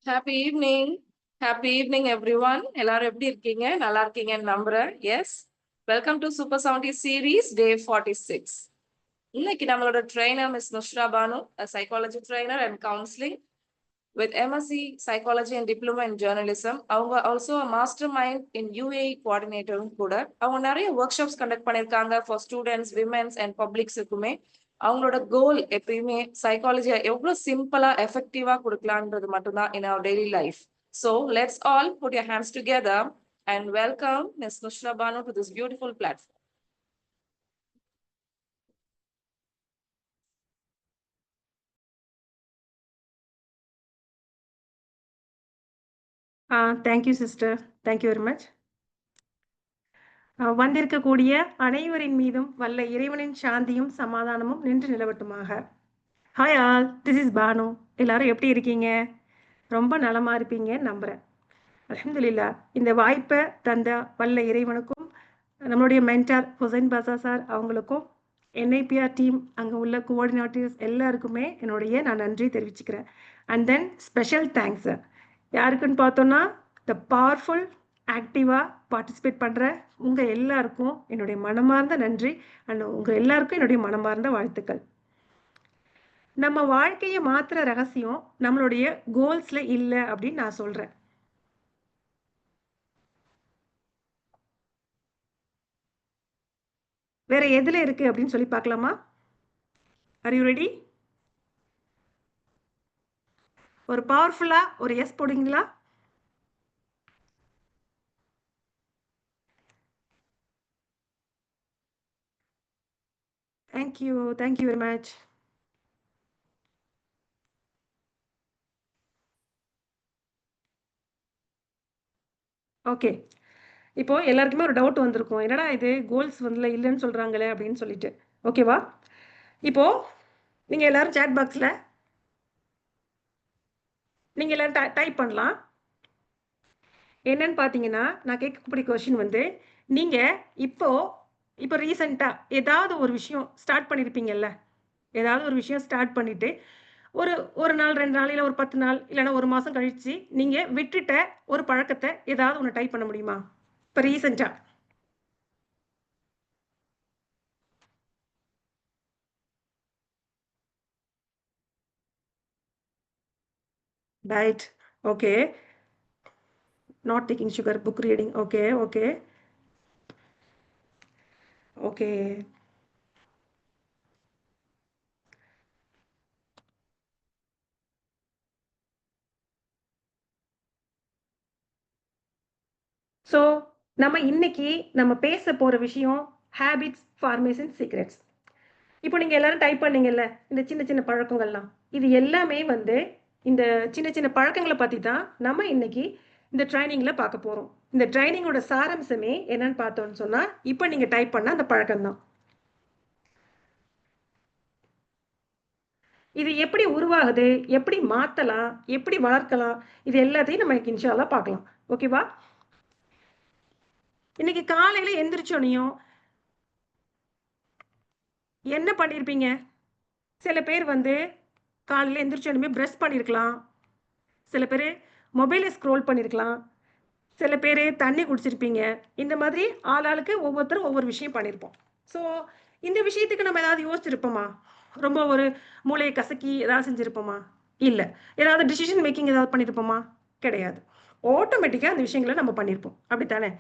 Happy evening. Happy evening, everyone. எல்லாரும் எப்படி இருக்கீங்க? நல்லா இருக்கீங்கன்னு நம்புறேன். Yes. Welcome to Super 70 Series, Day 46. இன்னைக்கு நம்மளோட trainer, Ms. Nushra Banu, a psychology trainer and counseling with MSc Psychology and Diploma in Journalism. அவங்க also a mastermind in UAE coordinator கூட. அவங்க நிறைய workshops conduct பண்ணிருக்காங்க for students, women's and publics-க்குமே. அவங்களோட கோல் எப்பயுமே சைக்காலஜியா எவ்வளவு சிம்பிளா எஃபெக்டிவா கொடுக்கலான்றது மட்டும்தான் in our daily life. So let's all put your hands together and welcome Ms. Nushra Banu to this beautiful platform. Thank you, sister. Thank you very much. வந்திருக்கக்கூடிய அனைவரின் மீதும் வல்ல இறைவனின் சாந்தியும் சமாதானமும் நின்று நிலவட்டுமாக. Hi all, this is Banu. எல்லாரும் எப்படி இருக்கீங்க? ரொம்ப நலமா இருப்பீங்க நம்புறேன். அல்ஹம்துலில்லாஹ். இந்த வாய்ப்பை தந்த வல்ல இறைவனுக்கும் நம்மளுடைய மென்டார் ஹுசைன் பாஷா சார் அவங்களுக்கும் NIPR டீம் அங்கே உள்ள கோஆர்டினேட்டர்ஸ் எல்லாருக்குமே நான் நன்றி தெரிவிச்சுக்கிறேன். அண்ட் தென் ஸ்பெஷல் தேங்க்ஸ் யாருக்குன்னு பார்த்தோன்னா த பவர்ஃபுல் ஆக்டிவாக பார்ட்டிசிபேட் பண்ணுற உங்கள் எல்லாருக்கும் என்னுடைய மனமார்ந்த நன்றி அண்ட் உங்கள் எல்லாருக்கும் என்னுடைய மனமார்ந்த வாழ்த்துக்கள். நம்ம வாழ்க்கையை மாற்றுற ரகசியம் நம்மளுடைய கோல்ஸில் இல்லை அப்படின்னு நான் சொல்கிறேன். வேற எதில் இருக்கு அப்படின்னு சொல்லி பார்க்கலாமா? Are you ready? ஒரு பவர்ஃபுல்லா ஒரு எஸ் போடுங்களா? Thank you very much. ஓகே, இப்போ எல்லாருக்குமே ஒரு டவுட் வந்திருக்கும், என்னடா இது கோல்ஸ் வந்து இல்லைன்னு சொல்றாங்களே அப்படின்னு சொல்லிட்டு. ஓகேவா? இப்போ நீங்க எல்லாரும் சாட் பாக்ஸ்ல நீங்க எல்லாரும் டைப் பண்ணலாம். என்னன்னு பார்த்தீங்கன்னா, நான் கேட்கக்கூடிய கொஸ்டின் வந்து, நீங்க இப்போ ரீசெண்டா ஏதாவது ஒரு விஷயம் ஸ்டார்ட் பண்ணிருப்பீங்கல்ல, ஏதாவது ஒரு விஷயம் ஸ்டார்ட் பண்ணிட்டு ஒரு நாள் 2 நாள் இல்லை ஒரு 10 நாள் இல்லைன்னா ஒரு மாசம் கழிச்சு நீங்க விட்டுட்ட ஒரு பழக்கத்தை ஏதாவது ஒன்று டைப் பண்ண முடியுமா? இப்போ ரீசெண்டா diet, okay, not taking sugar, book reading, okay okay okay. So நம்ம பேச போற விஷயம் ஹேபிட்ஸ் ஃபார்மேஷன் சீக்ரெட்ஸ். இப்போ நீங்க எல்லாரும் டைப் பண்ணீங்கல்ல, இந்த சின்ன சின்ன பழக்கங்கள்லாம், இது எல்லாமே வந்து இந்த சின்ன சின்ன பழக்கங்களை பத்தி தான் நம்ம இன்னைக்கு இந்த ட்ரைனிங்ல பார்க்க போறோம். இந்த ட்ரைனிங்கோட சாராம்சமே என்னன்னு பார்த்தோம்னு சொன்னா, இப்போ நீங்க டைப் பண்ண அந்த பழக்கம் தான். இது எப்படி உருவாகுது, எப்படி மாத்தலாம், எப்படி வளர்க்கலாம், இது எல்லாத்தையும் நம்ம இன்ஷா அல்லாஹ் பார்க்கலாம். ஓகேவா? இன்னைக்கு காலையில எந்திரிச்சோனையும் என்ன பண்ணிருப்பீங்க? சில பேர் வந்து காலையில எந்திரிச்சோனையுமே ப்ரஷ் பண்ணிருக்கலாம், சில பேர் மொபைலை ஸ்க்ரோல் பண்ணிருக்கலாம், சில பேர் தண்ணி குடிச்சிருப்பீங்க. இந்த மாதிரி ஆளாளுக்கு ஒவ்வொருத்தரும் ஒவ்வொரு விஷயம் பண்ணியிருப்போம். ஸோ இந்த விஷயத்துக்கு நம்ம ஏதாவது யோசிச்சிருப்போமா? ரொம்ப ஒரு மூளையை கசக்கி ஏதாவது செஞ்சிருப்போமா? இல்லை. ஏதாவது டிசிஷன் மேக்கிங் ஏதாவது பண்ணியிருப்போமா? கிடையாது. ஆட்டோமேட்டிக்காக அந்த விஷயங்களை நம்ம பண்ணியிருப்போம். அப்படித்தானே?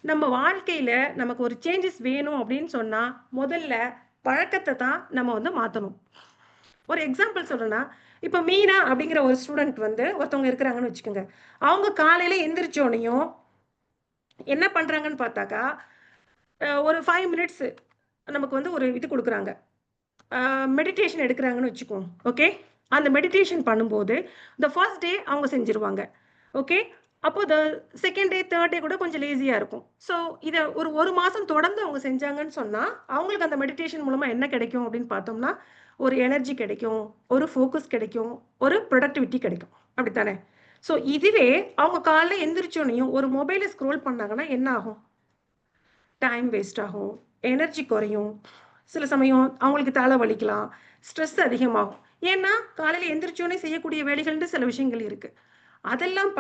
நம்ம வாழ்க்கையில் நமக்கு ஒரு சேஞ்சஸ் வேணும் அப்படின்னு சொன்னால் முதல்ல பழக்கத்தை தான் நம்ம வந்து மாற்றணும். ஒரு எக்ஸாம்பிள் சொல்றேன்னா, இப்போ மீனா அப்படிங்கிற ஒரு ஸ்டூடெண்ட் வந்து ஒருத்தவங்க இருக்கிறாங்கன்னு வச்சுக்கோங்க. அவங்க காலையில் எந்திரிச்சோனையும் என்ன பண்ணுறாங்கன்னு பார்த்தாக்கா, ஒரு 5 மினிட்ஸ் நமக்கு வந்து ஒரு இது கொடுக்குறாங்க, மெடிடேஷன் எடுக்கிறாங்கன்னு வச்சுக்கோங்க. ஓகே, அந்த மெடிடேஷன் பண்ணும்போது த ஃபர்ஸ்ட் டே அவங்க செஞ்சுருவாங்க. ஓகே, அப்போ the second day third day கூட கொஞ்சம் லேசியாக இருக்கும். ஸோ இதை ஒரு மாதம் தொடர்ந்து அவங்க செஞ்சாங்கன்னு சொன்னால் அவங்களுக்கு அந்த மெடிடேஷன் மூலமாக என்ன கிடைக்கும் அப்படின்னு பார்த்தோம்னா, ஒரு எனர்ஜி கிடைக்கும், ஒரு ஃபோக்கஸ் கிடைக்கும், ஒரு ப்ரொடக்டிவிட்டி கிடைக்கும். அப்படித்தானே? ஸோ இதுவே அவங்க காலைல எந்திரிச்சோனையும் ஒரு மொபைலை ஸ்க்ரோல் பண்ணாங்கன்னா என்ன ஆகும்? டைம் வேஸ்ட் ஆகும், எனர்ஜி குறையும், சில சமயம் அவங்களுக்கு தலை வலிக்கலாம், ஸ்ட்ரெஸ் அதிகமாகும். ஏன்னா காலையில் எந்திரிச்சோன்னே செய்யக்கூடிய வேலைகள்னு சில விஷயங்கள் இருக்குது. அதெல்லாம்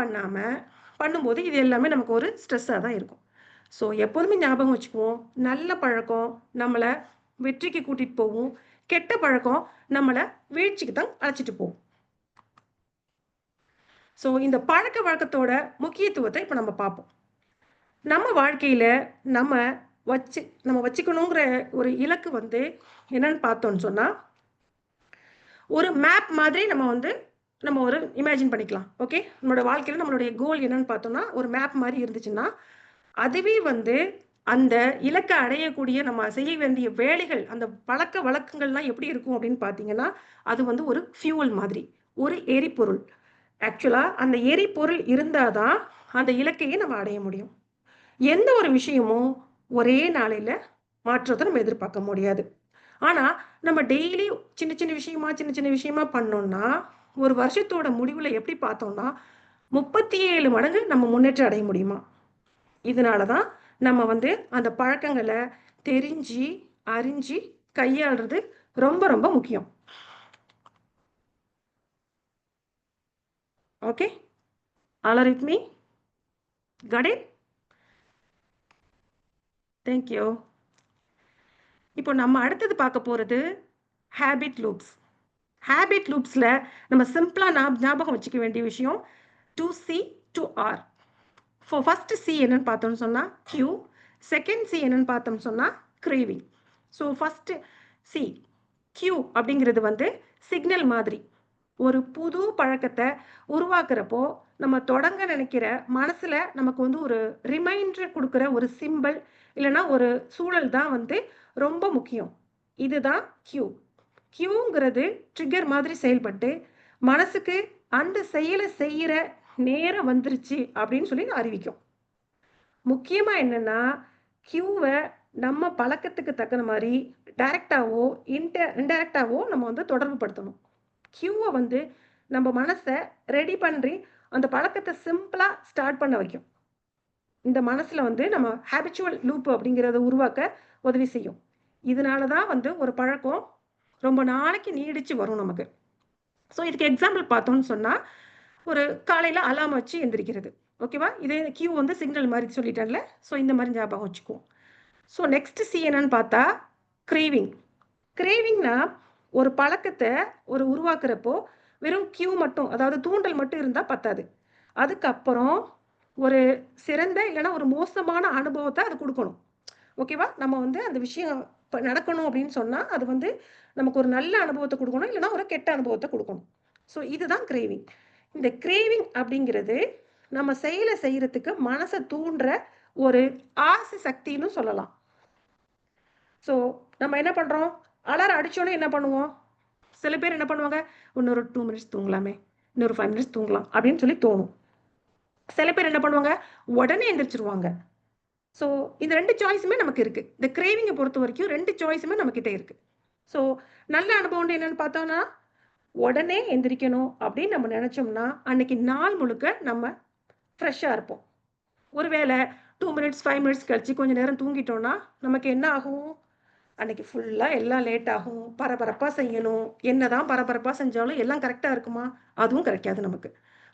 பண்ணும்போது இது எல்லாமே நமக்கு ஒரு ஸ்ட்ரெஸ்ஸாக தான் இருக்கும். ஸோ எப்போதுமே ஞாபகம் வச்சுக்குவோம், நல்ல பழக்கம் நம்மளை வெற்றிக்கு கூட்டிட்டு போகும், கெட்ட பழக்கம் நம்மளை வீழ்ச்சிக்கு தான் அழைச்சிட்டு போகும். ஸோ இந்த பழக்க வழக்கத்தோட முக்கியத்துவத்தை இப்போ நம்ம பார்ப்போம். நம்ம வாழ்க்கையில நம்ம வச்சுக்கணுங்கிற ஒரு இலக்கு வந்து என்னன்னு பார்த்தோம்னு சொன்னா, ஒரு மேப் மாதிரி நம்ம ஒரு இமேஜின் பண்ணிக்கலாம். ஓகே, நம்மளோட வாழ்க்கையில நம்மளுடைய கோல் என்னன்னு பார்த்தோம்னா, ஒரு மேப் மாதிரி இருந்துச்சுன்னா, அதுவே அந்த இலக்கை அடையக்கூடிய நம்ம செய்ய வேண்டிய வேலைகள், அந்த பழக்க வழக்கங்கள்லாம் எப்படி இருக்கும் அப்படின்னு பார்த்தீங்கன்னா, அது ஒரு ஃபியூவல் மாதிரி, ஒரு எரிபொருள். ஆக்சுவலா அந்த எரிபொருள் இருந்தாதான் அந்த இலக்கையே நம்ம அடைய முடியும். எந்த ஒரு விஷயமும் ஒரே நாளையில மாற்றத்தை நம்ம எதிர்பார்க்க முடியாது. ஆனா நம்ம டெய்லி சின்ன சின்ன விஷயமா பண்ணோம்னா, ஒரு வருஷத்தோட முடிவுல எப்படி பார்த்தோம்னா 37 மடங்கு நம்ம முன்னேற்றம் அடைய முடியுமா. இதனாலதான் நம்ம அந்த பழக்கங்களை தெரிஞ்சு அறிஞ்சு கையாளுறது ரொம்ப ரொம்ப முக்கியம். Okay, all are with me? Got it? Thank you. இப்போ நம்ம அடுத்தது பார்க்க போறது ஹேபிட் லூப்ஸ். ஹேபிட் லூப்ஸ்ல நம்ம சிம்பிளா ஞாபகம் வச்சுக்க வேண்டிய விஷயம் 2C to R. First C என்னன்னு பார்த்தோம்னு சொன்னா Q, செகண்ட் சி என்னன்னு பார்த்தோம்னு சொன்னா craving. So first C Q அப்படிங்கிறது சிக்னல் மாதிரி. ஒரு புது பழக்கத்தை உருவாக்குறப்போ நம்ம தொடங்க நினைக்கிற மனசுல நமக்கு ஒரு ரிமைண்டர் கொடுக்குற ஒரு சிம்பிள் இல்லைன்னா ஒரு சூழல் தான் ரொம்ப முக்கியம். இதுதான் Q. Qங்கிறது ட்ரிகர் மாதிரி செயல்பட்டு மனசுக்கு அந்த செயலை செய்யற நேரம் வந்துருச்சு அப்படின்னு சொல்லி அறிவிக்கும். முக்கியமா என்னன்னா, Qவை நம்ம பழக்கத்துக்கு தக்கன மாதிரி டைரக்டாவோ இன்டைரக்டாவோ நம்ம தொடர்பு படுத்தணும். Qவை நம்ம மனசை ரெடி பண்ணி அந்த பழக்கத்தை சிம்பிளா ஸ்டார்ட் பண்ண வைக்கும். இந்த மனசுல நம்ம ஹேபிச்சுவல் லூப் அப்படிங்கிறத உருவாக்க உதவி செய்யும். இதனாலதான் ஒரு பழக்கம் ரொம்ப நாளைக்கு நீடிச்சு வரும் நமக்கு. ஸோ இதுக்கு எக்ஸாம்பிள் பார்த்தோம்னு சொன்னா, ஒரு காலையில அலாம் வச்சு எந்திரிக்கிறது. ஓகேவா, இதே Q சிக்னல் மாதிரி சொல்லிட்டேன்ல. ஸோ இந்த மாதிரி ஞாபகம் வச்சுக்குவோம். ஸோ நெக்ஸ்ட் சி என்னன்னு பார்த்தா கிரேவிங். கிரேவிங்னா ஒரு பழக்கத்தை உருவாக்குறப்போ வெறும் Q மட்டும், அதாவது தூண்டல் மட்டும் இருந்தா பத்தாது. அதுக்கப்புறம் ஒரு சிறந்த இல்லைன்னா ஒரு மோசமான அனுபவத்தை அது கொடுக்கணும். ஓகேவா, நம்ம அந்த விஷயம் நடக்கணும் அப்படின்னு சொன்னா அது நமக்கு ஒரு நல்ல அனுபவத்தை கொடுக்கணும், இல்லைன்னா ஒரு கெட்ட அனுபவத்தை கொடுக்கணும். ஸோ இதுதான் கிரேவிங். இந்த கிரேவிங் அப்படிங்கிறது நம்ம செயலை செய்யறதுக்கு மனசை தூண்டுற ஒரு ஆசை சக்தின்னு சொல்லலாம். ஸோ நம்ம என்ன பண்றோம், அலாரம் அடிச்சோன்னே என்ன பண்ணுவோம், சில பேர் என்ன பண்ணுவாங்க, இன்னொரு 2 மினிட்ஸ் தூங்கலாமே, இன்னொரு 5 மினிட்ஸ் தூங்கலாம் அப்படின்னு சொல்லி தோணும். சில பேர் என்ன பண்ணுவாங்க, உடனே எந்திரிச்சிருவாங்க. ஸோ இந்த 2 சாய்ஸுமே நமக்கு இருக்கு. இந்த கிரேவிங்கை பொறுத்த வரைக்கும் 2 சாய்ஸுமே நம்ம கிட்ட இருக்கு. ஸோ நல்ல அனுபவம் என்னன்னு பார்த்தோம்னா, உடனே எந்திரிக்கணும் அப்படின்னு நம்ம நினைச்சோம்னா அன்னைக்கு நாள் முழுக்க நம்ம ஃப்ரெஷ்ஷாக இருப்போம். ஒருவேளை 2 மினிட்ஸ் 5 மினிட்ஸ் கழிச்சு கொஞ்சம் நேரம் தூங்கிட்டோம்னா நமக்கு என்ன ஆகும், அன்னைக்கு ஃபுல்லாக எல்லாம் லேட் ஆகும், பரபரப்பாக செய்யணும். என்னதான் பரபரப்பாக செஞ்சாலும் எல்லாம் கரெக்டாக இருக்குமா, அதுவும் கிடைக்காது நமக்கு.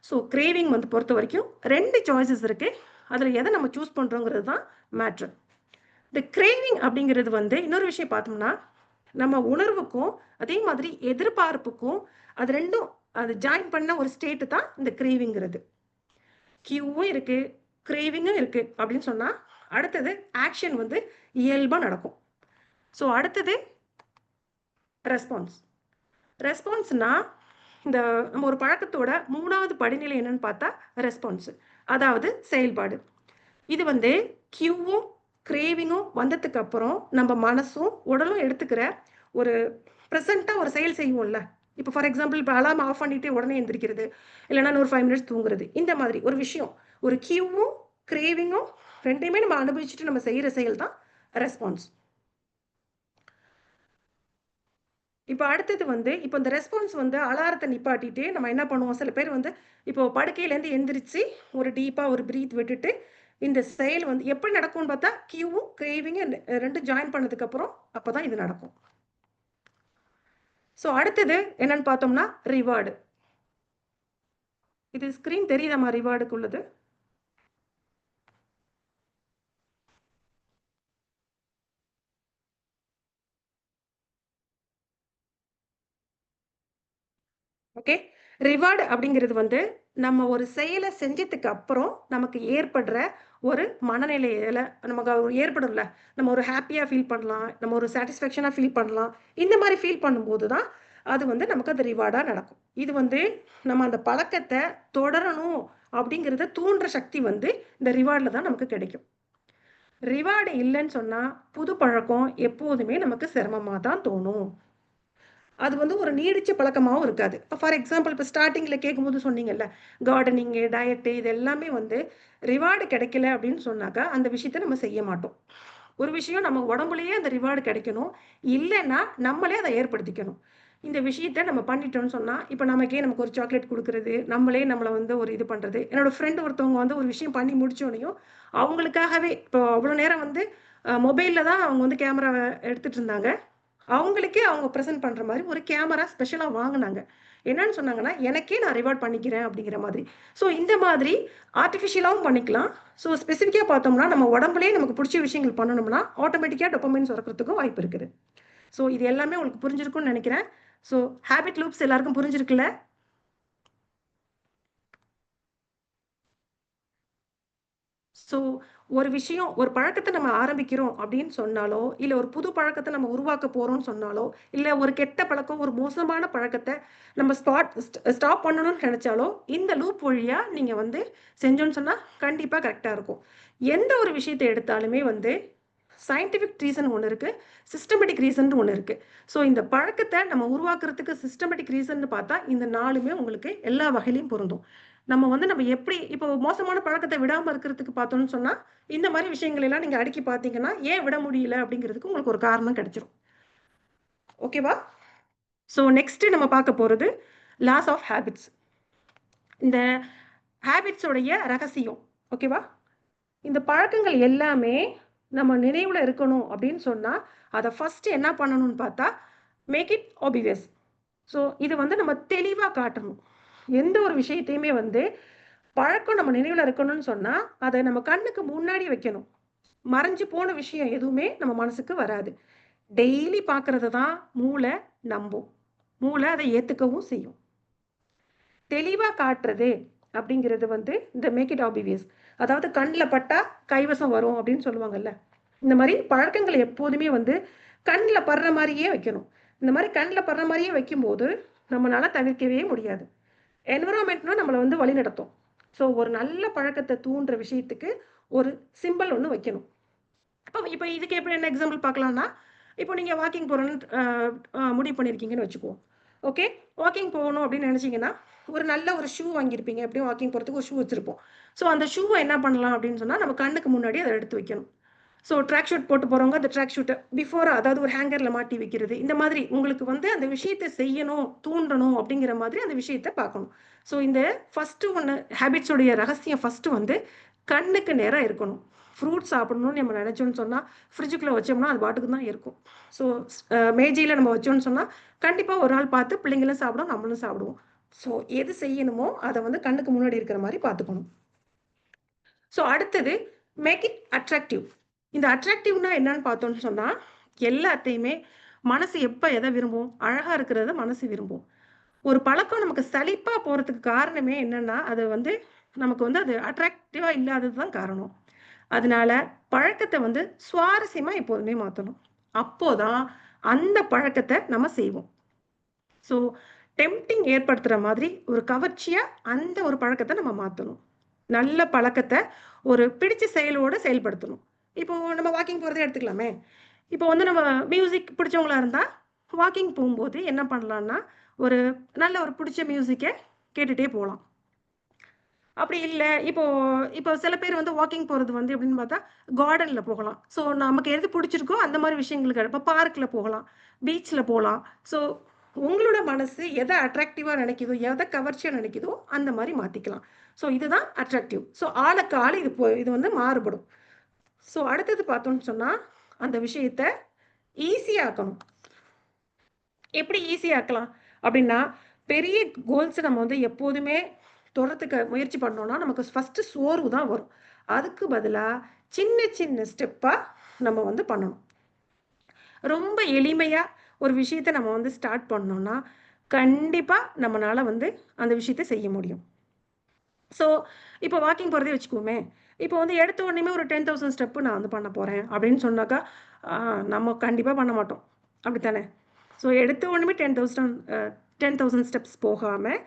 ஸோ கிரேவிங் பொறுத்த வரைக்கும் 2 சாய்ஸஸ் இருக்கு. அதில் எதை நம்ம சூஸ் பண்ணுறோங்கிறது தான் மேட்ரு. இந்த கிரேவிங் அப்படிங்கிறது இன்னொரு விஷயம் பார்த்தோம்னா, நம்ம உணர்வுக்கும் அதே மாதிரி எதிர்பார்ப்புக்கும் அது ரெண்டும் ஜாயின் பண்ண ஒரு ஸ்டேட்டு தான் இந்த கிரேவிங்கிறது. கியூவும் இருக்கு, கிரேவிங்கும் இருக்கு அப்படின்னு சொன்னா அடுத்தது ஆக்ஷன் இயல்பா நடக்கும். ஸோ அடுத்தது ரெஸ்பான்ஸ். ரெஸ்பான்ஸ்னா இந்த நம்ம ஒரு பழக்கத்தோட 3வது படிநிலை என்னன்னு பார்த்தா ரெஸ்பான்ஸ், அதாவது செயல்பாடு. இது கியூவும் கிரேவிங்கும் வந்ததுக்கு அப்புறம் நம்ம மனசும் உடலும் எடுத்துக்கிற ஒரு ப்ரெசண்டா ஒரு செயல் செய்வோம்ல. இப்போ ஃபார் எக்ஸாம்பிள் இப்போ அலாம் ஆஃப் பண்ணிட்டு உடனே எந்திரிக்கிறது, இல்லைன்னா ஒரு 5 மினிட்ஸ் தூங்குறது, இந்த மாதிரி ஒரு விஷயம், ஒரு கியூவும் கிரேவிங்கும் 2யுமே நம்ம அனுபவிச்சுட்டு நம்ம செய்யற செயல் தான் ரெஸ்பான்ஸ். இப்போ அடுத்தது இப்போ இந்த ரெஸ்பான்ஸ் அலாரத்தை நிப்பாட்டிட்டு நம்ம என்ன பண்ணுவோம், சில பேர் இப்போ படுக்கையிலேருந்து எந்திரிச்சு ஒரு டீப்பா ஒரு பிரீத் விட்டுட்டு இந்த செயல் எப்படி நடக்கும்னு பார்த்தா கியூவும் கிரேவிங்கும் 2 ஜாயின் பண்ணதுக்கு அப்புறம் அப்பதான் இது நடக்கும். ஸோ அடுத்தது என்னன்னு பார்த்தோம்னா ரிவார்டு. இது ஸ்க்ரீன் தெரியுதாம்மா ரிவார்டுக்கு உள்ளது? ஓகே. ரிவார்டு அப்படிங்கிறது வந்து நம்ம ஒரு செயலை செஞ்சதுக்கு அப்புறம் நமக்கு ஏற்படுற ஒரு மனநிலையில நமக்கு ஏற்படும்ல, நம்ம ஒரு ஹாப்பியா ஃபீல் பண்ணலாம், நம்ம ஒரு சாட்டிஸ்ஃபேக்ஷனா ஃபீல் பண்ணலாம். இந்த மாதிரி ஃபீல் பண்ணும்போது தான் அது வந்து நமக்கு அது ரிவார்டா நடக்கும். இது வந்து நம்ம அந்த பழக்கத்தை தொடரணும் அப்படிங்கிறத தூண்டுற சக்தி வந்து இந்த ரிவார்டில் தான் நமக்கு கிடைக்கும். ரிவார்டு இல்லைன்னு சொன்னா புது பழக்கம் எப்போதுமே நமக்கு சிரமமா தான் தோணும். அது வந்து ஒரு நீடிச்ச பழக்கமாவும் இருக்காது. இப்போ ஃபார் எக்ஸாம்பிள் இப்போ ஸ்டார்ட்டிங்ல கேட்கும்போது சொன்னீங்கல்ல, கார்டனிங்கு, டயட்டு இது எல்லாமே வந்து ரிவார்டு கிடைக்கல அப்படின்னு சொன்னாக்கா, அந்த விஷயத்த நம்ம செய்ய மாட்டோம். ஒரு விஷயம் நம்ம உடம்புலயே அந்த ரிவார்டு கிடைக்கணும். இல்லன்னா, நம்மளே அத ஏற்படுத்திக்கணும். இந்த விஷயத்த நம்ம பண்ணிட்டோம்னு சொன்னா, இப்ப நமக்கு ஒரு சாக்லேட் குடுக்குறது, நம்மளே நம்மள வந்து ஒரு இது பண்றது. என்னோட ஃப்ரெண்ட் ஒருத்தவங்க வந்து ஒரு விஷயம் பண்ணி முடிச்சோனயும், அவங்களுக்காகவே இப்போ அவ்வளோ நேரம் வந்து மொபைல்ல தான் அவங்க வந்து கேமராவ எடுத்துட்டு இருந்தாங்க. அவங்களுக்கே அவங்க பிரசன்ட் பண்ற மாரி ஒரு கேமரா ஸ்பெஷலா வாங்குனாங்க. என்னன்னு சொன்னாங்கன்னா, "எனக்கே நான் ரிவார்ட் பண்ணிக்கிறேன்." அப்படிங்கிற மாதிரி. ஸோ இந்த மாதிரி ஆர்ட்டிஃபிஷியலாவும் பண்ணிக்கலாம். ஸோ ஸ்பெசிஃபிக்கா பார்த்தோம்னா, நம்ம உடம்புலயே நமக்கு புடிச்ச விஷயங்கள் பண்ணணும்னா, ஆட்டோமேட்டிக்கா டோபமைன் சுரக்கிறதுக்கும் வாய்ப்பு இருக்குது. ஸோ இது எல்லாமே உங்களுக்கு புரிஞ்சிருக்கும்னு நெனைக்கிறேன். ஸோ ஹேபிட் லூப்ஸ் எல்லாருக்கும் புரிஞ்சிருக்குல்ல? ஸோ, ஒரு விஷயம், ஒரு பழக்கத்த நம்ம ஆரம்பிக்கிறோம் அப்படின்னு சொன்னாலோ, இல்ல ஒரு புது பழக்கத்த நம்ம உருவாக்க போறோம்ன்னு சொன்னாலோ, இல்ல ஒரு கெட்ட பழக்கம், ஒரு மோசமான பழக்கத்த நம்ம ஸ்டாப் பண்ணணும்னு நெனச்சாலோ, இந்த லூப் வழியா நீங்க வந்து செஞ்சோம்ன்னு சொன்னா, கண்டிப்பா கரெக்ட்டா இருக்கும். எந்த ஒரு விஷயத்த எடுத்தாலுமே வந்து சயன்டிஃபிக் ரீசன் ஒண்ணு இருக்கு. சிஸ்டமேட்டிக் ரீசன்னு ஒண்ணு இருக்கு. ஸோ இந்த பழக்கத்த நம்ம உருவாக்குறதுக்கு சிஸ்டமேட்டிக் ரீசன்னு பார்த்தா, இந்த 4மே உங்களுக்கு எல்லா வகையிலயும் பொருந்தும். நம்ம எப்படி இப்போ மோசமான பழக்கத்த விடாம இருக்கிறதுக்கு பார்த்தோம்னு சொன்னா, இந்த மாரி விஷயங்கள் எல்லாம் நீங்க அடுக்கி பார்த்தீங்கன்னா, ஏன் விட முடியல அப்படிங்கிறதுக்கு உங்களுக்கு ஒரு காரணம் கிடைச்சிரும். ஓகேவா? ஸோ நெக்ஸ்ட் நம்ம பார்க்க போறது லாஸ் ஆஃப் ஹேபிட்ஸ். இந்த ஹேபிட்ஸ் உடைய ரகசியம். ஓகேவா? இந்த பழக்கங்கள் எல்லாமே நம்ம நினைவுல இருக்கணும் அப்படின்னு சொன்னா, அத ஃபர்ஸ்ட் என்ன பண்ணணும்னு பார்த்தா, மேக் இட் ஆப்வியஸ். ஸோ இது வந்து நம்ம தெளிவா காட்டணும். எந்த ஒரு விஷயத்தையுமே வந்து பழக்கம் நம்ம நினைவுல இருக்கணும்னு சொன்னா, அத நம்ம கண்ணுக்கு முன்னாடி வைக்கணும். மறைஞ்சு போன விஷயம் எதுவுமே நம்ம மனசுக்கு வராது. டெய்லி பார்க்கறத தான் மூளை நம்பும். மூளை அத ஏத்துக்கவும் செய்யும். தெளிவா காட்டுறது அப்படிங்கிறது வந்து இந்த மேக் இட் ஆப்வியஸ். அதாவது கண்ல பட்டா கைவசம் வரும் அப்படின்னு சொல்லுவாங்கல்ல. இந்த மாரி பழக்கங்கள எப்போதுமே வந்து கண்ல படுற மாரியே வைக்கணும். இந்த மாரி கண்ல படுற மாரியே வைக்கும்போது, நம்மனால தவிர்க்கவே முடியாது. என்விரான்மென்ட்னா நம்மள வந்து வழிநடத்தும். ஸோ ஒரு நல்ல பழக்கத்த தூண்டுற விஷயத்துக்கு ஒரு சிம்பல் ஒண்ணு வைக்கணும். இப்ப இதுக்கு எப்படி என்ன எக்ஸாம்பிள் பார்க்கலாம்னா, இப்போ நீங்க வாக்கிங் போறோம்ன்னு முடிவு பண்ணியிருக்கீங்கன்னு வச்சுக்குவோம். ஓகே. வாக்கிங் போகணும் அப்படின்னு நினைச்சீங்கன்னா, ஒரு நல்ல ஒரு ஷூ வாங்கியிருப்பீங்க. எப்படியும் வாக்கிங் போறதுக்கு ஒரு ஷூ வச்சிருப்போம். ஸோ அந்த ஷூவ என்ன பண்ணலாம் அப்படின்னு சொன்னா, நம்ம கண்ணுக்கு முன்னாடி அத எடுத்து வைக்கணும். ஸோ ட்ராக் ஷூட் போட்டு போறவங்க அந்த ட்ராக் ஷூட்ட அதாவது ஒரு ஹேங்கர்ல மாட்டி வைக்கிறது. இந்த மாதிரி உங்களுக்கு வந்து அந்த விஷயத்த செய்யணும், தூண்டணும் அப்படிங்கிற மாதிரி அந்த விஷயத்த பார்க்கணும். ஸோ இந்த ஃபர்ஸ்ட்டு ஒண்ணு ஹேபிட்ஸ் உடைய ரகசியம் ஃபர்ஸ்ட்டு வந்து கண்ணுக்கு நேரா இருக்கணும். ஃப்ரூட்ஸ் சாப்பிடணும்னு நம்ம நினைச்சோம்னு சொன்னா, ஃப்ரிட்ஜுக்குள்ள வச்சோம்னா அது பாட்டுக்கு தான் இருக்கும். ஸோ மேஜையில நம்ம வச்சோம்னு சொன்னா, கண்டிப்பா ஒரு நாள் பார்த்து பிள்ளைங்களும் சாப்பிடும், நம்மளும் சாப்பிடுவோம். ஸோ எது செய்யணுமோ அத வந்து கண்ணுக்கு முன்னாடி இருக்கிற மாரி பார்த்துக்கணும். ஸோ அடுத்தது மேக் இட் அட்ராக்டிவ். இந்த அட்ராக்டிவ்னா என்னன்னு பார்த்தோம்னு சொன்னா, எல்லாத்தையுமே மனசு எப்ப எத விரும்பும்? அழகா இருக்கிறத மனசு விரும்பும். ஒரு பழக்கம் நமக்கு சலிப்பா போறதுக்கு காரணமே என்னன்னா, அது வந்து நமக்கு வந்து அது அட்ராக்டிவா இல்லாதது தான் காரணம். அதனால பழக்கத்த வந்து சுவாரஸ்யமா எப்போதுமே மாத்தணும். அப்போதான் அந்த பழக்கத்த நம்ம செய்வோம். ஸோ டெம்ப்டிங் ஏற்படுத்துற மாதிரி ஒரு கவர்ச்சியா அந்த ஒரு பழக்கத்த நம்ம மாத்தணும். நல்ல பழக்கத்த ஒரு பிடிச்ச செயலோட செயல்படுத்தணும். இப்போ நம்ம வாக்கிங் போறதே எடுத்துக்கலாமே. இப்போ வந்து நம்ம மியூசிக் பிடிச்சவங்களா இருந்தா, வாக்கிங் போம்போது என்ன பண்ணலான்னா, ஒரு நல்ல ஒரு பிடிச்ச மியூசிக்க கேட்டுட்டே போலாம். அப்படி இல்ல, இப்போ இப்போ சில பேர் வந்து வாக்கிங் போறது வந்து எப்படின்னு பார்த்தா, கார்டன்ல போகலாம். ஸோ நமக்கு எது பிடிச்சிருக்கோ அந்த மாரி விஷயங்களுக்கு இப்ப பார்க்ல போகலாம், பீச்ல போலாம். ஸோ உங்களோட மனசு எத அட்ராக்டிவா நினைக்குதோ, எத கவர்ச்சியா நினைக்குதோ அந்த மாரி மாத்திக்கலாம். ஸோ இதுதான் அட்ராக்டிவ். ஸோ ஆளுக்கு ஆளு இது வந்து மாறுபடும். ஸோ அடுத்தது பார்த்தோம்னு சொன்னா, அந்த விஷயத்த ஈஸியா ஆக்கணும். எப்படி ஈஸியா ஆக்கலாம்? அப்படின்னா, பெரிய கோல்ஸ நம்ம வந்து எப்போதுமே தொடுறதுக்கு முயற்சி பண்ணோம்னா நமக்கு ஃபஸ்ட்டு சோர்வு தான் வரும். அதுக்கு பதிலாக சின்ன சின்ன ஸ்டெப்பாக நம்ம வந்து பண்ணணும். ரொம்ப எளிமையாக ஒரு விஷயத்தை நம்ம வந்து ஸ்டார்ட் பண்ணோம்னா கண்டிப்பாக நம்மளால் வந்து அந்த விஷயத்தை செய்ய முடியும். ஸோ இப்போ வாக்கிங் போகிறதே வச்சுக்குவோமே, இப்போ வந்து எடுத்த உடனே ஒரு 10,000 ஸ்டெப்பு நான் வந்து பண்ண போகிறேன் அப்படின்னு சொன்னாக்கா நம்ம கண்டிப்பாக பண்ண மாட்டோம், அப்படித்தானே? ஸோ எடுத்த உடனே 10,000 ஸ்டெப்ஸ் போகாமல்,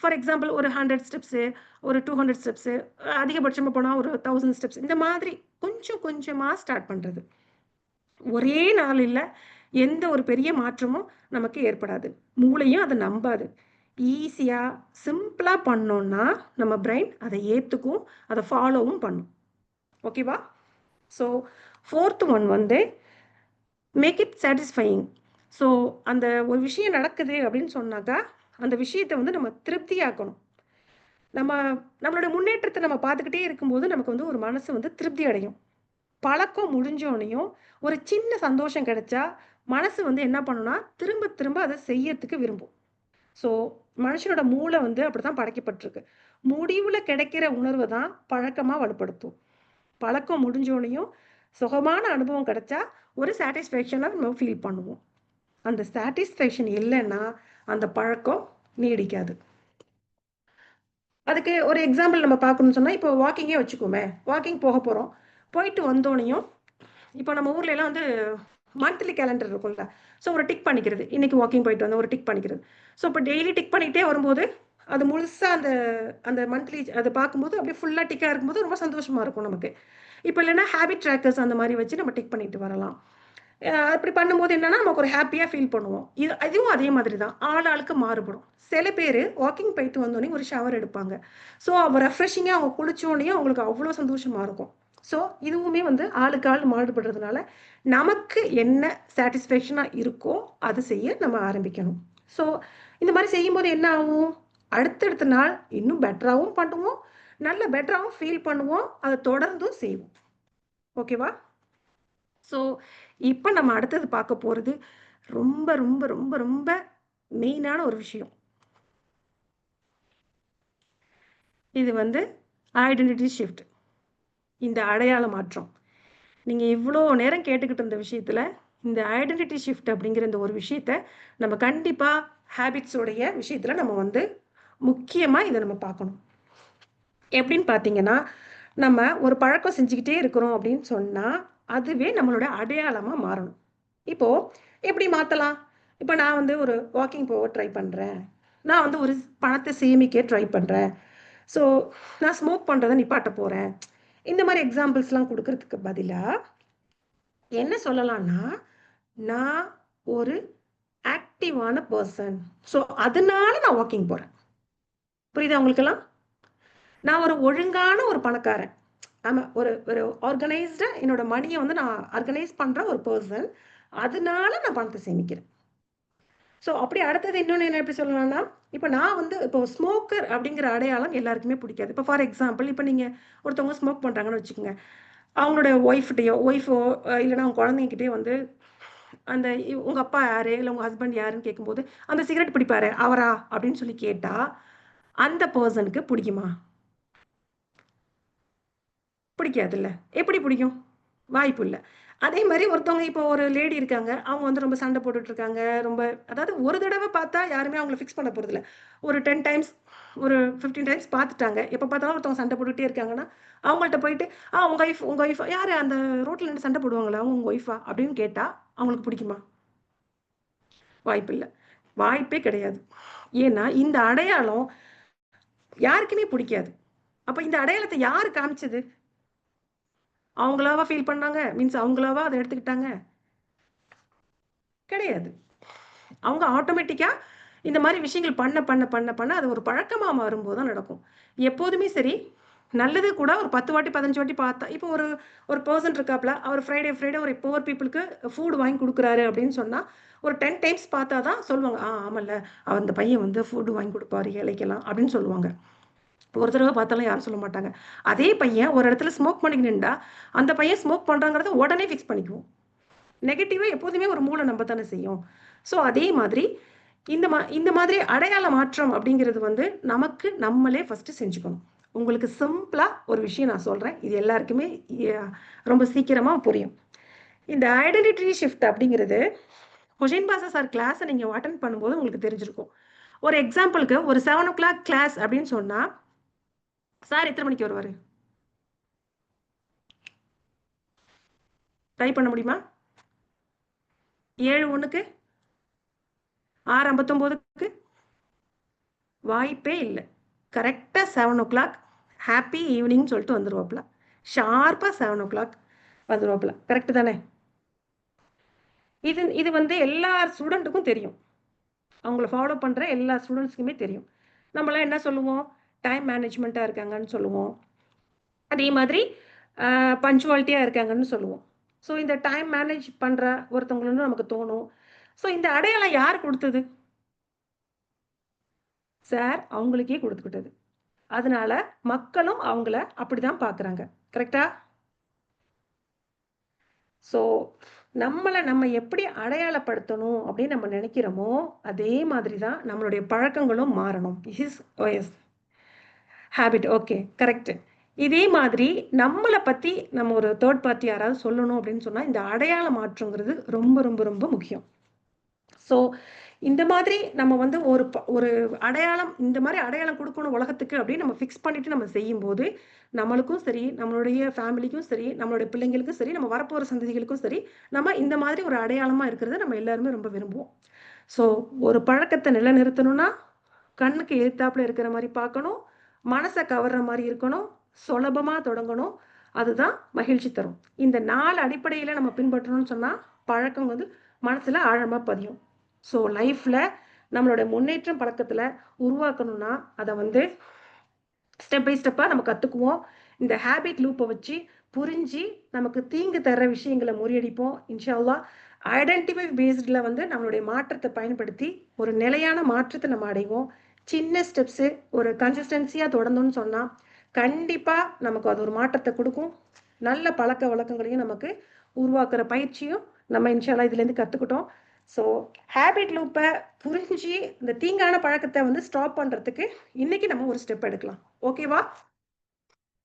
ஃபார் எக்ஸாம்பிள் ஒரு 100 ஸ்டெப்ஸு, ஒரு 200 ஸ்டெப்ஸு, அதிகபட்சமாக போனால் ஒரு 1000 ஸ்டெப்ஸ், இந்த மாதிரி கொஞ்சம் கொஞ்சமாக ஸ்டார்ட் பண்ணுறது. ஒரே நாளில் எந்த ஒரு பெரிய மாற்றமும் நமக்கு ஏற்படாது. மூளையும் அதை நம்பாது. ஈஸியாக சிம்பிளாக பண்ணோன்னா நம்ம பிரெயின் அதை ஏற்றுக்கும், அதை ஃபாலோவும் பண்ணும். ஓகேவா? ஸோ 4th ஒன் வந்து மேக் இட் சாட்டிஸ்ஃபையிங். ஸோ அந்த ஒரு விஷயம் நடக்குது அப்படின்னு சொன்னாக்கா அந்த விஷயத்தை வந்து நம்ம திருப்தியாக்கணும். நம்மளோட முன்னேற்றத்தை நம்ம பார்த்துக்கிட்டே இருக்கும்போது நமக்கு வந்து ஒரு மனசு வந்து திருப்தி அடையும். பழக்கம் முடிஞ்சோனையும் ஒரு சின்ன சந்தோஷம் கிடைச்சா மனசு வந்து என்ன பண்ணுன்னா திரும்ப திரும்ப அதை செய்யறதுக்கு விரும்பும். ஸோ மனுஷனோட மூளை வந்து அப்படித்தான் படைக்கப்பட்டிருக்கு. முடிவில் கிடைக்கிற உணர்வை தான் பழக்கமாக வலுப்படுத்தும். பழக்கம் முடிஞ்சோனையும் சுகமான அனுபவம் கிடைச்சா ஒரு சாட்டிஸ்ஃபேக்ஷனாக நம்ம ஃபீல் பண்ணுவோம். அந்த சாட்டிஸ்ஃபேக்ஷன் இல்லைன்னா அந்த பழக்கம் நீடிக்காது. அதுக்கு ஒரு எக்ஸாம்பிள் நம்ம பார்க்கணும்னு சொன்னால், இப்போ வாக்கிங்கே வச்சுக்கோமே, வாக்கிங் போக போகிறோம். போயிட்டு வந்தோனையும் இப்போ நம்ம ஊர்ல எல்லாம் வந்து மந்த்லி கேலண்டர் இருக்கும்ல, ஸோ ஒரு டிக் பண்ணிக்கிறது. இன்னைக்கு வாக்கிங் போயிட்டு வந்தோம், ஒரு டிக் பண்ணிக்கிறது. ஸோ இப்போ டெய்லி டிக் பண்ணிக்கிட்டே வரும்போது அது முழுசாக அந்த அந்த மந்த்லி அதை பார்க்கும்போது அப்படியே ஃபுல்லாக டிக்காக இருக்கும்போது ரொம்ப சந்தோஷமாக இருக்கும் நமக்கு. இப்போ இல்லைன்னா ஹேபிட் ட்ராக்கர்ஸ் அந்த மாதிரி வச்சு நம்ம டிக் பண்ணிட்டு வரலாம். அப்படி பண்ணும்போது என்னன்னா நமக்கு ஒரு ஹாப்பியாக ஃபீல் பண்ணுவோம். இதுவும் அதே மாதிரி தான், ஆளுக்கு மாறுபடும். சில பேர் வாக்கிங் போயிட்டு வந்தோடனே ஒரு ஷவர் எடுப்பாங்க. ஸோ அவங்க ரெஃப்ரெஷிங்காக அவங்க குளிச்சோடனே அவங்களுக்கு அவ்வளோ சந்தோஷமாக இருக்கும். ஸோ இதுவுமே வந்து ஆளுக்கு ஆள் மாறுபடுறதுனால நமக்கு என்ன சாட்டிஸ்ஃபேக்ஷனாக இருக்கோ அது செய்ய நம்ம ஆரம்பிக்கணும். ஸோ இந்த மாதிரி செய்யும்போது என்ன ஆகும், அடுத்தடுத்த நாள் இன்னும் பெட்டராகவும் பண்ணுவோம், நல்ல பெட்டராகவும் ஃபீல் பண்ணுவோம், அதை தொடர்ந்தும் செய்வோம். ஓகேவா? ஸோ இப்போ நம்ம அடுத்தது பார்க்க போகிறது ரொம்ப ரொம்ப ரொம்ப ரொம்ப மெயினான ஒரு விஷயம். இது வந்து ஐடென்டிட்டி ஷிஃப்ட், இந்த அடையாள மாற்றம். நீங்கள் இவ்வளோ நேரம் கேட்டுக்கிட்டு இருந்த விஷயத்தில் இந்த ஐடென்டிட்டி ஷிஃப்ட் அப்படிங்கிற இந்த ஒரு விஷயத்த நம்ம கண்டிப்பாக ஹேபிட்ஸோடைய விஷயத்தில் நம்ம வந்து முக்கியமாக இதை நம்ம பார்க்கணும். எப்படின்னு பார்த்தீங்கன்னா, நம்ம ஒரு பழக்கம் செஞ்சுக்கிட்டே இருக்கிறோம் அப்படின்னு சொன்னால் அதுவே நம்மளோட அடையாளமாக மாறணும். இப்போது எப்படி மாற்றலாம்? இப்போ நான் வந்து ஒரு வாக்கிங் போக ட்ரை பண்ணுறேன், நான் வந்து ஒரு பணத்தை சேமிக்க ட்ரை பண்ணுறேன், ஸோ நான் ஸ்மோக் பண்ணுறதை நிப்பாட்ட போகிறேன். இந்த மாதிரி எக்ஸாம்பிள்ஸ்லாம் கொடுக்கறதுக்கு பதிலாக என்ன சொல்லலாம்னா, நான் ஒரு ஆக்டிவான பர்சன், ஸோ அதனால நான் வாக்கிங் போகிறேன். புரியுதா உங்களுக்கெல்லாம்? நான் ஒரு ஒழுங்கான ஒரு பணக்காரன், ஆமாம், ஒரு ஒரு ஆர்கனைஸ்டாக என்னோட மணியை வந்து நான் ஆர்கனைஸ் பண்ணுற ஒரு பர்சன், அதனால நான் பணத்தை சேமிக்கிறேன். ஸோ அப்படி அடுத்தது இன்னொன்று என்ன எப்படி சொல்லலாம்னா, இப்போ நான் வந்து இப்போ ஸ்மோக்கர் அப்படிங்கிற அடையாளம் எல்லாருக்குமே பிடிக்காது. இப்போ ஃபார் எக்ஸாம்பிள் இப்போ நீங்கள் ஒருத்தவங்க ஸ்மோக் பண்ணுறாங்கன்னு வச்சுக்கோங்க, அவங்களோட ஒய்ஃபோ இல்லைன்னா அவங்க குழந்தைங்கிட்டே வந்து அந்த உங்கள் அப்பா யாரு இல்லை உங்கள் ஹஸ்பண்ட் யாருன்னு கேட்கும்போது அந்த சிகரெட் பிடிப்பாரு அவரா அப்படின்னு சொல்லி கேட்டால் அந்த பர்சனுக்கு பிடிக்குமா? பிடிக்காதுல்ல. எப்படி பிடிக்கும்? வாய்ப்பு இல்லை. அதே மாதிரி ஒருத்தவங்க இப்போ ஒரு லேடி இருக்காங்க, அவங்க வந்து ரொம்ப சண்டை போட்டுட்டு இருக்காங்க, ரொம்ப, அதாவது ஒரு தடவை பார்த்தா யாருமே அவங்கள ஃபிக்ஸ் பண்ண போகிறதில்ல. ஒரு 10 டைம்ஸ், ஒரு 15 டைம்ஸ் பார்த்துட்டாங்க, எப்போ பார்த்தாலும் ஒருத்தவங்க சண்டை போட்டுகிட்டே இருக்காங்கன்னா அவங்கள்ட்ட போயிட்டு உங்கள் ஒய்ஃபா யார் அந்த ரோட்டில் நின்று சண்டை போடுவாங்களா அவங்க உங்கள் ஒய்ஃபா அப்படின்னு கேட்டால் அவங்களுக்கு பிடிக்குமா? வாய்ப்பு இல்லை, வாய்ப்பே கிடையாது. ஏன்னா இந்த அடையாளம் யாருக்குமே பிடிக்காது. அப்போ இந்த அடையாளத்தை யாரு காமிச்சது? அவங்களாவா ஃபீல் பண்ணாங்க? மீன்ஸ் அவங்களாவா அதை எடுத்துக்கிட்டாங்க? கிடையாது. அவங்க ஆட்டோமேட்டிக்காக இந்த மாதிரி விஷயங்கள் பண்ண பண்ண பண்ண பண்ண அது ஒரு பழக்கமாக மாறும்போது தான் நடக்கும். எப்போதுமே சரி, நல்லது கூட ஒரு 10 வாட்டி 15 வாட்டி பார்த்தா, இப்போ ஒரு ஒரு பர்சன் இருக்காப்புல, அவர் ஃப்ரைடே ஒரு புவர் பீப்புளுக்கு ஃபுட் வாங்கி கொடுக்குறாரு அப்படின்னு சொன்னால் ஒரு 10 டைம்ஸ் பார்த்தா தான் சொல்லுவாங்க, ஆமாம்ல, அந்த பையன் வந்து ஃபுட்டு வாங்கி கொடுப்பாரு ஏழைக்கெல்லாம் அப்படின்னு சொல்லுவாங்க. ஒரு தடவை பார்த்தாலும் யாரும் சொல்ல மாட்டாங்க. அதே பையன் ஒரு இடத்துல ஸ்மோக் பண்ணி நின்றா அந்த பையன் ஸ்மோக் பண்ணுறாங்கிறத உடனே ஃபிக்ஸ் பண்ணிக்குவோம். நெகட்டிவாக எப்போதுமே ஒரு மூளை நம்ப தானே செய்யும். ஸோ அதே மாதிரி இந்த மாதிரி அடையாள மாற்றம் அப்படிங்கிறது வந்து நமக்கு நம்மளே ஃபர்ஸ்ட் செஞ்சுக்கணும். உங்களுக்கு சிம்பிளா ஒரு விஷயம் நான் சொல்றேன். இது எல்லாருக்குமே ரொம்ப சீக்கிரமா புரியும். இந்த ஐடென்டிட்டி ஷிஃப்ட் அப்படிங்கிறது ஹுசைன் பாஷா சார் கிளாஸை நீங்கள் அட்டன் பண்ணும்போது உங்களுக்கு தெரிஞ்சிருக்கும். ஒரு எக்ஸாம்பிளுக்கு ஒரு 7 o'clock கிளாஸ் அப்படின்னு சொன்னா சார் எத்தனை மணிக்கு வருவார்? ட்ரை பண்ண முடியுமா? 7:01க்கு, 6:59க்கு வாய்ப்பே இல்லை. கரெக்டாக 7 o'clock ஹாப்பி ஈவினிங் சொல்லிட்டு வந்துடுவாப்புல. ஷார்ப்பாக 7 o'clock வந்துடுவாப்புல. கரெக்டு தானே? இது வந்து எல்லா ஸ்டூடெண்ட்டுக்கும் தெரியும். அவங்கள ஃபாலோ பண்ணுற எல்லா ஸ்டூடெண்ட்ஸுக்குமே தெரியும். நம்மளாம் என்ன சொல்லுவோம்? டைம் மேனேஜ்மெண்ட்டாக இருக்காங்கன்னு சொல்லுவோம். அதே மாதிரி பஞ்சுவாலிட்டியாக இருக்காங்கன்னு சொல்லுவோம். ஸோ இந்த டைம் மேனேஜ் பண்ணுற ஒருத்தவங்களுன்னு நமக்கு தோணும். ஸோ இந்த அடையாளம் யார் கொடுத்தது? சார் அவங்களுக்கே கொடுத்துக்கிட்டது. அதனால மக்களும் அவங்கள அப்படிதான் பார்க்குறாங்க. கரெக்டா? ஸோ நம்ம எப்படி அடையாளப்படுத்தணும் அப்படின்னு நம்ம நினைக்கிறோமோ அதே மாதிரி தான் நம்மளுடைய பழக்கங்களும் மாறணும். ஹேபிட். Okay, correct. இதே மாதிரி நம்மளை பற்றி நம்ம ஒரு தேர்ட் பார்ட்டி யாராவது சொல்லணும் அப்படின்னு சொன்னால் இந்த அடையாள மாற்றங்கிறது ரொம்ப ரொம்ப ரொம்ப முக்கியம். ஸோ இந்த மாதிரி நம்ம வந்து ஒரு அடையாளம், இந்த மாதிரி அடையாளம் கொடுக்கணும் உலகத்துக்கு அப்படின்னு நம்ம ஃபிக்ஸ் பண்ணிட்டு நம்ம செய்யும்போது நம்மளுக்கும் சரி, நம்மளுடைய ஃபேமிலிக்கும் சரி, நம்மளுடைய பிள்ளைங்களுக்கும் சரி, நம்ம வரப்போகிற சந்ததிகளுக்கும் சரி, நம்ம இந்த மாதிரி ஒரு அடையாளமாக இருக்கிறத நம்ம எல்லாருமே ரொம்ப விரும்புவோம். ஸோ ஒரு பழக்கத்தை நிலைநிறுத்தணும்னா கண்ணுக்கு எதிர்த்தாப்புல இருக்கிற மாதிரி பார்க்கணும், மனசை கவர்ற மாதிரி இருக்கணும், சுலபமாக தொடங்கணும். அதுதான் மகிழ்ச்சி தரும். இந்த 4 அடிப்படையில் நம்ம பின்பற்றணும்னு சொன்னால் பழக்கம் வந்து மனசில் ஆழமாக பதியும். ஸோ லைஃப்பில் நம்மளோட முன்னேற்றம் பழக்கத்தில் உருவாக்கணும்னா அதை வந்து ஸ்டெப் பை ஸ்டெப்பாக நம்ம கற்றுக்குவோம். இந்த ஹேபிட் லூப்பை வச்சு புரிஞ்சு நமக்கு தீங்கு தர்ற விஷயங்களை முறியடிப்போம். இன்ஷா அல்லாஹ் ஐடென்டிஃபை பேஸ்டில் வந்து நம்மளுடைய மாற்றத்தை பயன்படுத்தி ஒரு நிலையான மாற்றத்தை நம்ம அடைவோம். சின்ன ஸ்டெப்ஸு ஒரு கன்சிஸ்டன்சியாக தொடர்ந்தோன்னு சொன்னால் கண்டிப்பாக நமக்கு அது ஒரு மாற்றத்தை கொடுக்கும். நல்ல பழக்க வழக்கங்களையும் நமக்கு உருவாக்குற பயிற்சியும் நம்ம இன்ஷா அல்லாஹ் இதுலேருந்து கற்றுக்கிட்டோம். ஸோ ஹேபிட் லூப்பை புரிஞ்சு இந்த தீங்கான பழக்கத்தை வந்து ஸ்டாப் பண்ணுறதுக்கு இன்னைக்கு நம்ம ஒரு ஸ்டெப் எடுக்கலாம். ஓகேவா?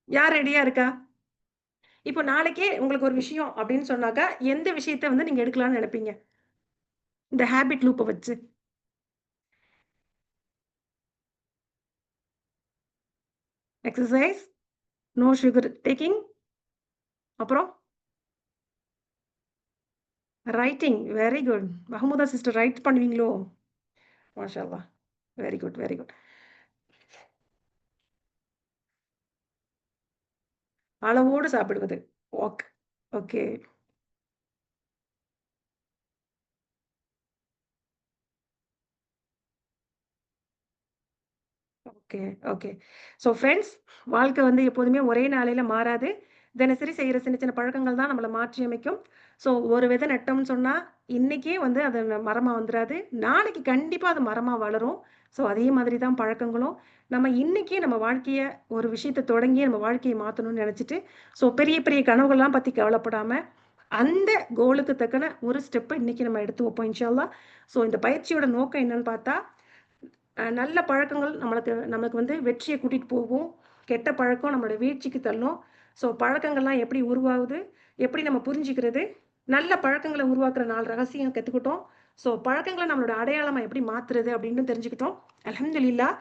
யார் ரெடியா இருக்கா? இப்போ நாளைக்கே உங்களுக்கு ஒரு விஷயம் அப்படின்னு சொன்னாக்கா எந்த விஷயத்த வந்து நீங்க எடுக்கலாம்னு நினைப்பீங்க இந்த ஹேபிட் லூப்பை வச்சு? எக்ஸசைஸ், நோ சுகர் டேக்கிங், அப்புறம் writing. Very good. Mahmuda sister right பண்ணுவீங்களோ? மாஷா அல்லாஹ். Very good, very good. அளவோடு சாப்பிடுவது. Okay, okay. Okay, okay. So friends, வாழ்க்கை வந்து எப்போதுமே ஒரே நாளையில மாறாது. தினசரி செய்கிற சின்ன சின்ன பழக்கங்கள் தான் நம்மளை மாற்றி அமைக்கும். ஸோ ஒரு விதை நட்டோம்னு சொன்னால் இன்னைக்கே வந்து அது மரமாக வந்துடாது. நாளைக்கு கண்டிப்பாக அது மரமாக வளரும். ஸோ அதே மாதிரி தான் பழக்கங்களும். நம்ம இன்னைக்கே நம்ம வாழ்க்கையை ஒரு விஷயத்தை தொடங்கி நம்ம வாழ்க்கையை மாற்றணும்னு நினச்சிட்டு ஸோ பெரிய பெரிய கனவுகள்லாம் பற்றி கவலைப்படாமல் அந்த கோலுக்கு தக்கன ஒரு ஸ்டெப்பை இன்னைக்கு நம்ம எடுத்து வைப்போம் இன்ஷா அல்லாஹ். ஸோ இந்த பயிற்சியோட நோக்கம் என்னன்னு பார்த்தா நல்ல பழக்கங்கள் நம்மளுக்கு வந்து வெற்றியை கூட்டிகிட்டு போகும். கெட்ட பழக்கம் நம்மளோட வீழ்ச்சிக்கு தள்ளும். ஸோ பழக்கங்கள்லாம் எப்படி உருவாகுது, எப்படி நம்ம புரிஞ்சுக்கிறது, நல்ல பழக்கங்களை உருவாக்குற 4 ரகசியம் கற்றுக்கிட்டோம். ஸோ பழக்கங்களை நம்மளோட அடையாளமாக எப்படி மாற்றுறது அப்படின்னு தெரிஞ்சுக்கிட்டோம். அல்ஹம்துலில்லாஹ்.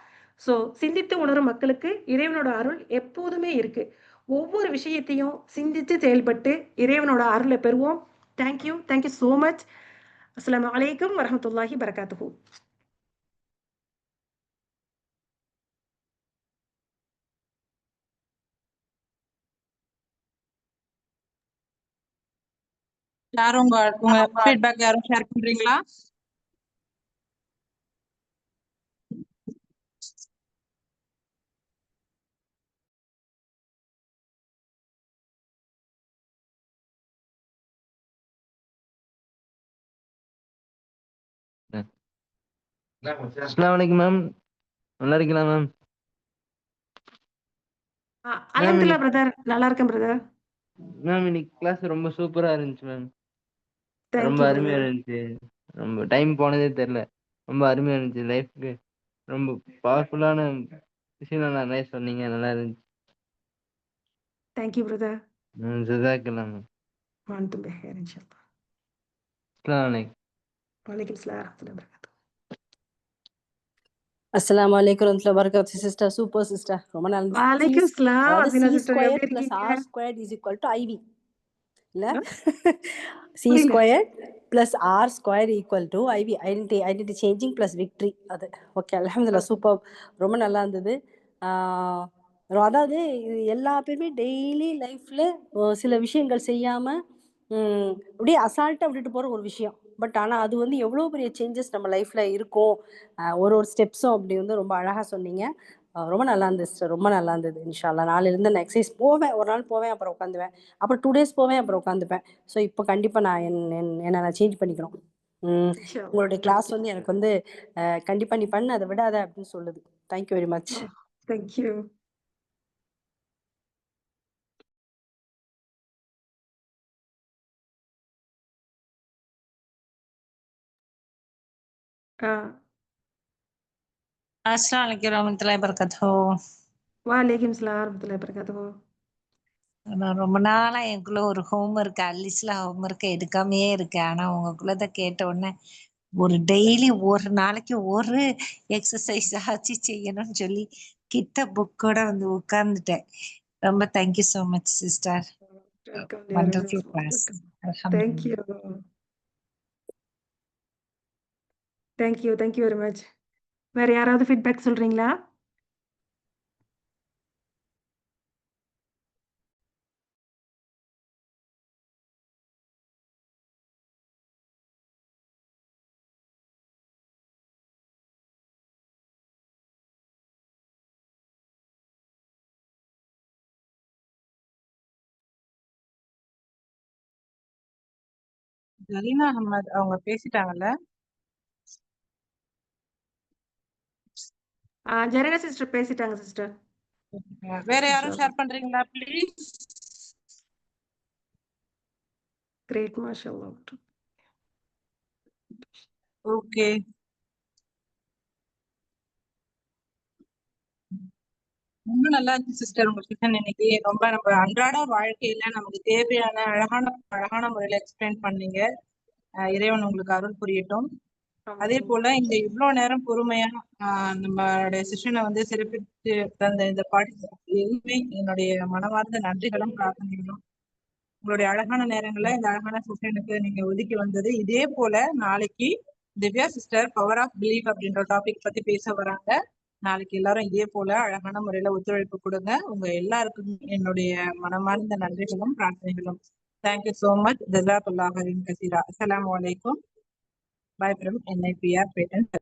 ஸோ சிந்தித்து உணரும் மக்களுக்கு இறைவனோட அருள் எப்போதுமே இருக்கு. ஒவ்வொரு விஷயத்தையும் சிந்தித்து செயல்பட்டு இறைவனோட அருளை பெறுவோம். Thank you, thank you so much. அஸ்ஸலாமு அலைக்கும் வரஹ்மத்துல்லாஹி பரகாத்துஹு. யாரும் உங்க ஃபீட்பேக் யாரும் ஷேர் பண்றீங்களா? அஸ்ஸலாமு அலைக்கும் மேம். நல்லா இருக்கீங்களா மேம்? அல்ஹம்துலில்லாஹ் பிரதர், நல்லா இருக்கேன் பிரதர். மேம் இன்னைக்கு கிளாஸ் ரொம்ப சூப்பரா இருந்துச்சு மேம். ரொம்ப தேங்க்யூ அருமையா பிரதர். இருந்துச்சு. ரொம்ப டைம் போனதே தெரியல. ரொம்ப அருமையா இருந்துச்சு. லைஃப்க்கு ரொம்ப பவர்ஃபுல்லான விஷயம் நிறைய சொன்னீங்க. நல்லா இருந்துச்சு. Thank you brother. ஜஸாக்கல்லாஹ் மேம். வான்ட்டு பெஹர் இன்ஷால்லா. அஸ்ஸலாமு அலைக்கும். வலைக்கும் ஸலாம் வரஹ்மத்துல்லாஹி வபரகாத்துஹு. அஸ்ஸலாமு அலைக்கும் வரஹ்மத்துல்லாஹி வபரகாத்துஹு. Sister super sister. ரொம்ப நல்லா வலைக்கும் ஸலாம் அதாவது அஸ்வினா சி சிஸ்டர், ஸ்கொயர் எப்படி பிளஸ் இருக்கீங்க? R square is equal to IV இல்ல ஆ? சி புரியல. Square plus R square equal to IV identity changing plus victory. அது ஓகே அல்ஹம்துலில்லாஹ் சூப்பர். ரொம்ப நல்லா இருந்தது. அதாவது இது எல்லா பேருமே டெய்லி லைஃப்ல சில விஷயங்கள் செய்யாம அப்படியே அசால்ட்டாக விட்டுட்டு போகிற ஒரு விஷயம். பட் ஆனால் அது வந்து எவ்வளோ பெரிய சேஞ்சஸ் நம்ம லைஃப்ல இருக்கும். ஒரு ஸ்டெப்ஸும் அப்படி வந்து ரொம்ப அழகாக சொன்னீங்க. ரொம்ப நல்லா இருந்தது சிஸ்டர். ரொம்ப நல்லா இருந்தது. இன்ஷால்லா நாளையிலேருந்து நான் எக்ஸசைஸ் போவேன். ஒரு நாள் போவேன், அப்புறம் உட்காந்துவேன், அப்புறம் 2 days போவேன், அப்புறம் உட்காந்துப்பேன். ஸோ இப்போ கண்டிப்பாக நான் என்னை நான் சேஞ்ச் பண்ணிக்கணும். இன்ஷால்லா. உங்களுடைய கிளாஸ் வந்து எனக்கு வந்து கண்டிப்பாக நீ பண்ணு, அதை விடாத அப்படின்னு சொல்லுது. Thank you very much. தேங்க்யூ. அஸ்ஸலாமு அலைக்கும் வரஹ்மத்துல்லாஹி வபரகாத்துஹு. வலைக்கும் ஸலாம் வரஹ்மத்துல்லாஹி வபரகாத்துஹு. நான் ரொம்ப நாளா எனக்குள்ள ஒரு ஹோம்ஒர்க் அலிஸ்ல ஹோம்ஒர்க் எடுக்காமையே இருக்கேன். ஆனா உங்களுக்குள்ளத கேட்ட உடனே ஒரு டெய்லி ஒரு நாளைக்கு ஒரு எக்ஸசைஸ் ஆச்சு செய்யணும்னு சொல்லி கிட்ட புக்கோட வந்து உட்கார்ந்துட்டேன். ரொம்ப thank you so much sister. Welcome. Wonderful class. Thank you. Thank you. Thank you very much. வேற யாராவது ஃபீட்பேக் சொல்றீங்களா? ஜரீனா அஹ்மத் அவங்க பேசிட்டாங்கல்ல? ஜெரீனா சிஸ்டர் பேசிட்டாங்க சிஸ்டர். வேற யாரும் ஷேர் பண்றீங்களா ப்ளீஸ்? கிரேட் மாஷாஅல்லாஹ். ஓகே. ரொம்ப நல்லா இருந்துச்சு சிஸ்டர் உங்க செஷன் இன்னைக்கு. ரொம்ப நம்ம அன்றாட வாழ்க்கையில நமக்கு தேவையான அழகான முறையில எக்ஸ்பிளைன் பண்ணீங்க. இறைவன் உங்களுக்கு அருள் புரியட்டும். அதே போல இந்த இவ்வளவு நேரம் பொறுமையா நம்மளுடைய செஷனை வந்து சிறப்பித்து தந்த இந்த எதுவுமே என்னுடைய மனமார்ந்த நன்றிகளும் பிரார்த்தனைகளும். உங்களுடைய அழகான நேரங்களை இந்த அழகான செஷனுக்கு நீங்க ஒதுக்கி வந்தது. இதே போல நாளைக்கு Divya sister power of belief அப்படின்ற டாபிக் பத்தி பேச வராங்க. நாளைக்கு எல்லாரும் இதே போல அழகான முறையில ஒத்துழைப்பு கொடுங்க. உங்க எல்லாருக்கும் என்னுடைய மனமார்ந்த நன்றிகளும் பிரார்த்தனைகளும். Thank you so much. ஜஸாக்கல்லாஹு கஸீரா. அஸ்ஸலாமு அலைக்கும். Bye from NIPR Patent.